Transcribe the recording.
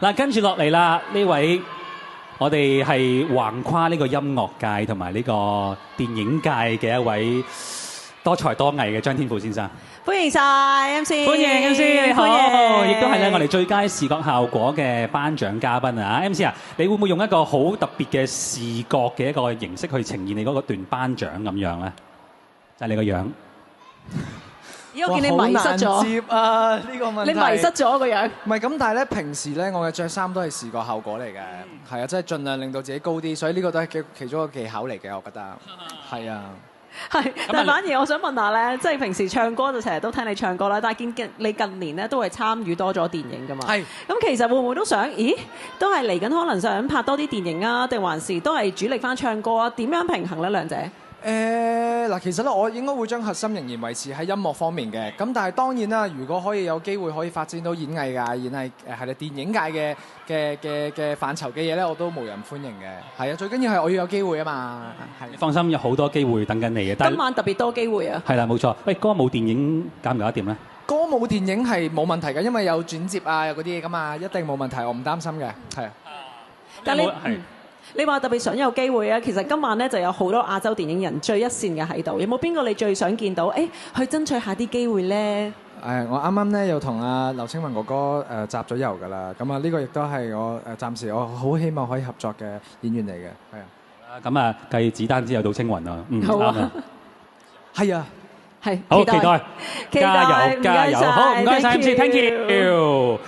嗱，跟住落嚟啦，呢位我哋係橫跨呢個音樂界同埋呢個電影界嘅一位多才多藝嘅張天賦先生。歡迎晒 MC， 歡迎 MC， 你好，亦都係咧我哋最佳視覺效果嘅頒獎嘉賓啊 ！MC 啊，你會唔會用一個好特別嘅視覺嘅一個形式去呈現你嗰段頒獎咁樣咧？就係你個樣。咦，我見你迷失咗。接啊！呢個問題。你迷失咗個樣。唔係咁，但係咧平時咧我嘅着衫都係視覺效果嚟嘅，係啊，即係盡量令到自己高啲，所以呢個都係其中一個技巧嚟嘅，我覺得。係啊。係，但係反而我想問下咧，即係平時唱歌就成日都聽你唱歌啦，但係見你近年咧都係參與多咗電影㗎嘛。係。咁其實會唔會都想？咦，都係嚟緊可能想拍多啲電影啊，定還是都係主力返唱歌啊？點樣平衡咧兩者？嗱，其實咧，我應該會將核心仍然維持喺音樂方面嘅。咁但係當然啦，如果可以有機會可以發展到演藝界、演藝係啦電影界嘅範疇嘅嘢咧，我都無人歡迎嘅。係啊，最緊要係我要有機會啊嘛。係。放心，有好多機會等緊你嘅。今晚特別多機會啊！係啦，冇錯。喂，歌舞電影搞唔搞得掂咧？歌舞電影係冇問題嘅，因為有轉接啊，有嗰啲嘢噶嘛，一定冇問題，我唔擔心嘅。係啊。但你話特別想有機會啊！其實今晚咧就有好多亞洲電影人最一線嘅喺度，有冇邊個你最想見到？去爭取下啲機會咧？我啱啱咧又同阿劉青雲哥哥集咗遊㗎啦，咁啊呢個亦都係我暫時我好希望可以合作嘅演員嚟嘅，係啊。咁啊，繼子丹之後到青雲啊，好啊，係啊，係好期待，加油加油，好唔該晒 MC，thank you。